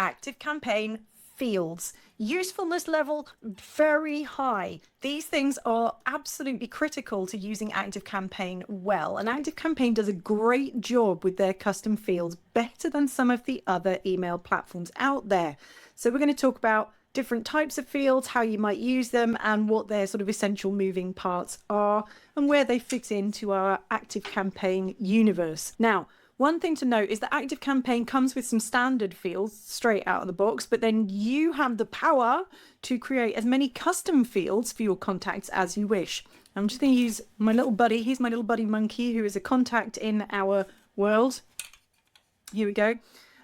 ActiveCampaign fields. Usefulness level, very high. These things are absolutely critical to using ActiveCampaign well. And ActiveCampaign does a great job with their custom fields, better than some of the other email platforms out there. So we're going to talk about different types of fields, how you might use them, and what their sort of essential moving parts are, and where they fit into our ActiveCampaign universe. Now, one thing to note is that ActiveCampaign comes with some standard fields straight out of the box, but then you have the power to create as many custom fields for your contacts as you wish. I'm just going to use my little buddy. Here's my little buddy Monkey, who is a contact in our world. Here we go.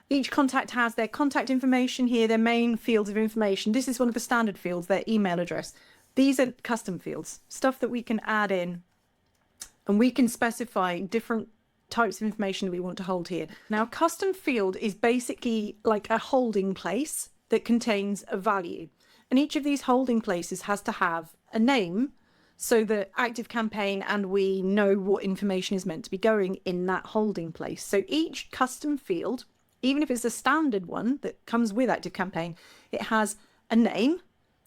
Each contact has their contact information here, their main fields of information. This is one of the standard fields, their email address. These are custom fields, stuff that we can add in, and we can specify different types of information that we want to hold here. Now, a custom field is basically like a holding place that contains a value. And each of these holding places has to have a name so that ActiveCampaign and we know what information is meant to be going in that holding place. So each custom field, even if it's a standard one that comes with ActiveCampaign, it has a name,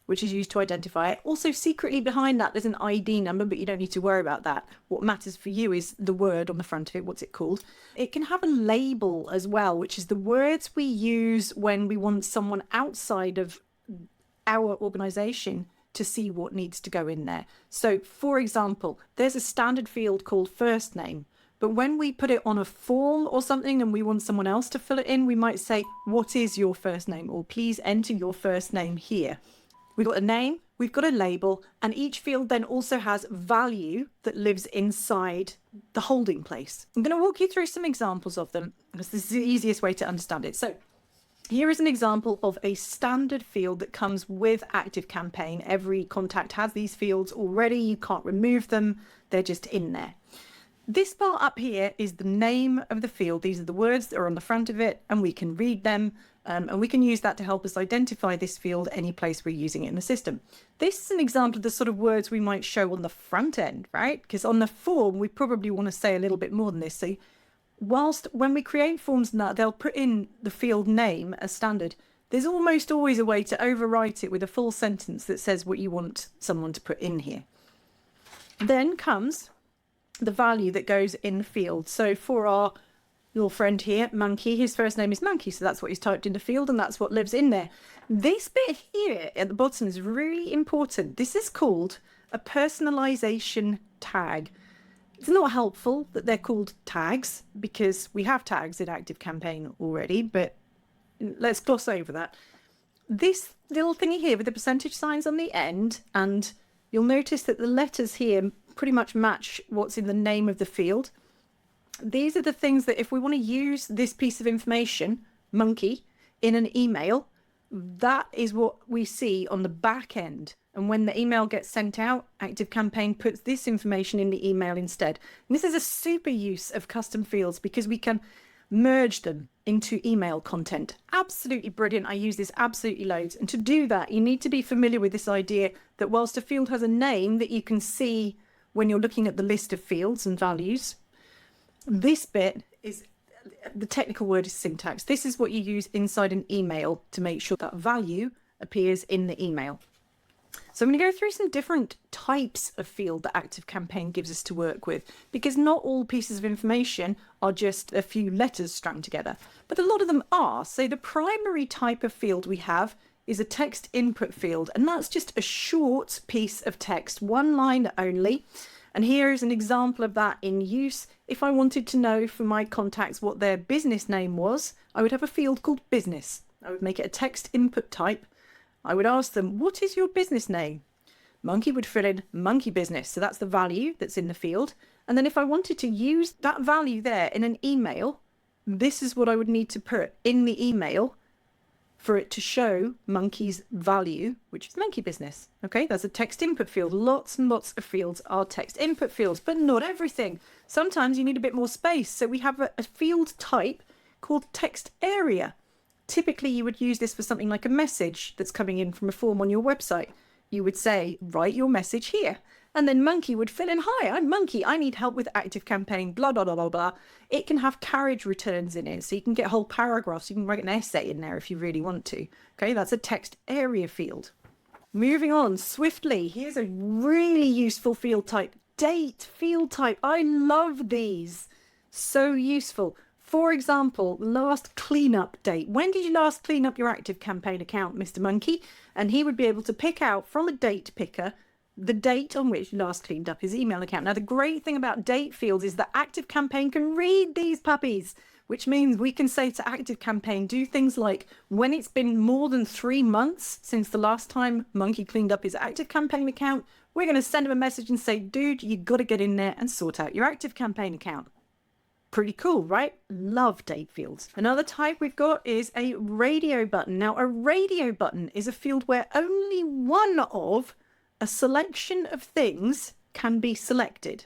which is used to identify it. Also, secretly behind that, there's an ID number, but you don't need to worry about that. What matters for you is the word on the front of it. What's it called? It can have a label as well, which is the words we use when we want someone outside of our organization to see what needs to go in there. So, for example, there's a standard field called first name. But when we put it on a form or something and we want someone else to fill it in, we might say, what is your first name? Or please enter your first name here. We've got a name, we've got a label, and each field then also has value that lives inside the holding place. I'm going to walk you through some examples of them because this is the easiest way to understand it. So here is an example of a standard field that comes with ActiveCampaign. Every contact has these fields already. You can't remove them. They're just in there. This part up here is the name of the field. These are the words that are on the front of it, and we can read them. And we can use that to help us identify this field any place we're using it in the system. This is an example of the sort of words we might show on the front end, right? Because on the form, we probably want to say a little bit more than this. So whilst when we create forms and that, they'll put in the field name as standard, there's almost always a way to overwrite it with a full sentence that says what you want someone to put in here. Then comes the value that goes in the field. So for our little friend here, Monkey, his first name is Monkey, so that's what he's typed in the field and that's what lives in there. This bit here at the bottom is really important. This is called a personalization tag. It's not helpful that they're called tags because we have tags in ActiveCampaign already, but let's gloss over that. This little thingy here with the percentage signs on the end, and you'll notice that the letters here pretty much match what's in the name of the field. These are the things that if we want to use this piece of information, Monkey, in an email, that is what we see on the back end. And when the email gets sent out, ActiveCampaign puts this information in the email instead. And this is a super use of custom fields because we can merge them into email content. Absolutely brilliant. I use this absolutely loads. And to do that, you need to be familiar with this idea that whilst a field has a name that you can see when you're looking at the list of fields and values, this bit is, the technical word is syntax. This is what you use inside an email to make sure that value appears in the email. So I'm going to go through some different types of field that ActiveCampaign gives us to work with, because not all pieces of information are just a few letters strung together, but a lot of them are. So the primary type of field we have is a text input field, and that's just a short piece of text, one line only. And here is an example of that in use. If I wanted to know from my contacts what their business name was, I would have a field called business. I would make it a text input type. I would ask them, what is your business name? Monkey would fill in monkey business. So that's the value that's in the field. And then if I wanted to use that value there in an email, this is what I would need to put in the email for it to show Monkey's value, which is monkey business. Okay, that's a text input field. Lots and lots of fields are text input fields, but not everything. Sometimes you need a bit more space. So we have a field type called text area. Typically, you would use this for something like a message that's coming in from a form on your website. You would say, write your message here. And then Monkey would fill in, hi, I'm Monkey. I need help with ActiveCampaign, blah, blah, blah, blah, blah. It can have carriage returns in it. So you can get whole paragraphs. You can write an essay in there if you really want to. Okay, that's a text area field. Moving on swiftly. Here's a really useful field type. Date field type. I love these. So useful. For example, last cleanup date. When did you last clean up your ActiveCampaign account, Mr. Monkey? And he would be able to pick out from a date picker the date on which you last cleaned up his email account. Now, the great thing about date fields is that ActiveCampaign can read these puppies, which means we can say to ActiveCampaign, do things like, when it's been more than 3 months since the last time Monkey cleaned up his ActiveCampaign account, we're going to send him a message and say, dude, you got to get in there and sort out your ActiveCampaign account. Pretty cool, right? Love date fields. Another type we've got is a radio button. Now, a radio button is a field where only one of a selection of things can be selected.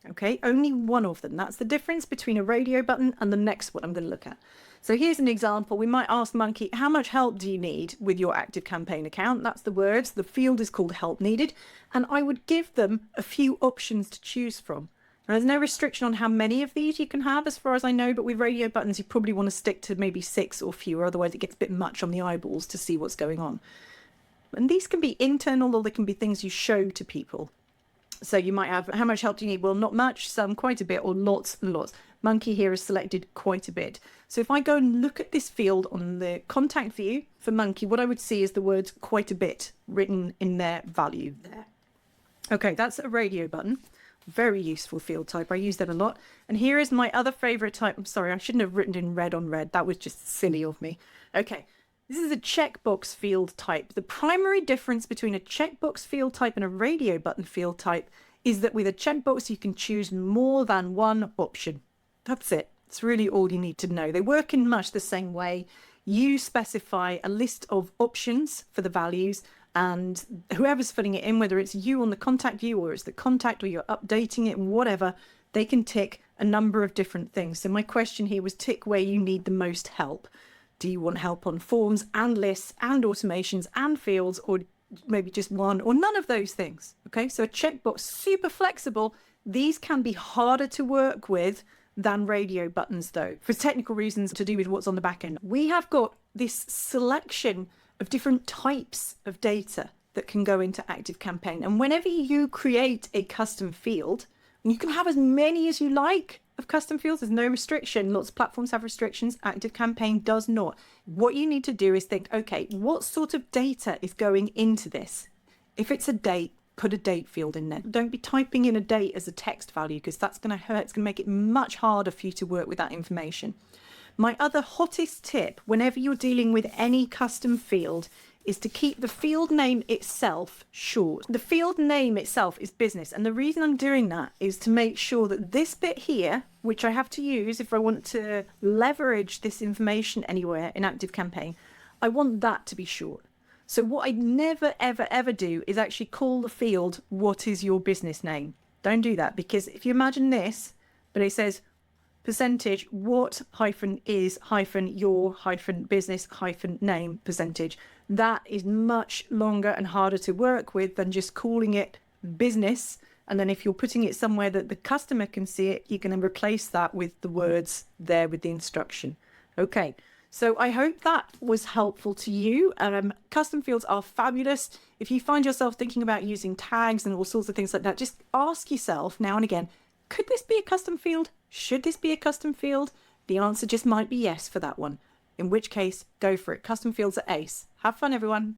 Okay, only one of them. That's the difference between a radio button and the next one I'm going to look at. So here's an example. We might ask Monkey, how much help do you need with your ActiveCampaign account? That's the words. The field is called help needed. And I would give them a few options to choose from. Now, there's no restriction on how many of these you can have, as far as I know, but with radio buttons, you probably want to stick to maybe 6 or fewer. Otherwise, it gets a bit much on the eyeballs to see what's going on. And these can be internal, or they can be things you show to people. So you might have, how much help do you need? Well, not much, some, quite a bit, or lots and lots. Monkey here has selected quite a bit. So if I go and look at this field on the contact view for Monkey, what I would see is the words quite a bit written in their value there. Okay, that's a radio button. Very useful field type. I use that a lot. And here is my other favorite type. I'm sorry, I shouldn't have written in red on red. That was just silly of me. Okay. This is a checkbox field type. The primary difference between a checkbox field type and a radio button field type is that with a checkbox, you can choose more than one option. That's it. It's really all you need to know. They work in much the same way. You specify a list of options for the values, and whoever's filling it in, whether it's you on the contact view or it's the contact or you're updating it, whatever, they can tick a number of different things. So my question here was tick where you need the most help. Do you want help on forms and lists and automations and fields, or maybe just one or none of those things? Okay, so a checkbox, super flexible. These can be harder to work with than radio buttons, though, for technical reasons to do with what's on the back end. We have got this selection of different types of data that can go into ActiveCampaign. And whenever you create a custom field, you can have as many as you like of custom fields. There's no restriction. Lots of platforms have restrictions. ActiveCampaign does not. What you need to do is think, okay, what sort of data is going into this? If it's a date, put a date field in there. Don't be typing in a date as a text value, because that's going to hurt. It's going to make it much harder for you to work with that information. My other hottest tip, whenever you're dealing with any custom field, is to keep the field name itself short. The field name itself is business, and the reason I'm doing that is to make sure that this bit here, which I have to use if I want to leverage this information anywhere in ActiveCampaign, I want that to be short. So what I never, ever, ever do is actually call the field, what is your business name? Don't do that, because if you imagine this, but it says percentage, what hyphen is hyphen your hyphen business hyphen name percentage, that is much longer and harder to work with than just calling it business. And then if you're putting it somewhere that the customer can see it, you can replace that with the words there with the instruction. Okay, so I hope that was helpful to you. Custom fields are fabulous. If you find yourself thinking about using tags and all sorts of things like that, just ask yourself now and again, could this be a custom field? Should this be a custom field? The answer just might be yes for that one. In which case, go for it. Custom fields are ace. Have fun, everyone.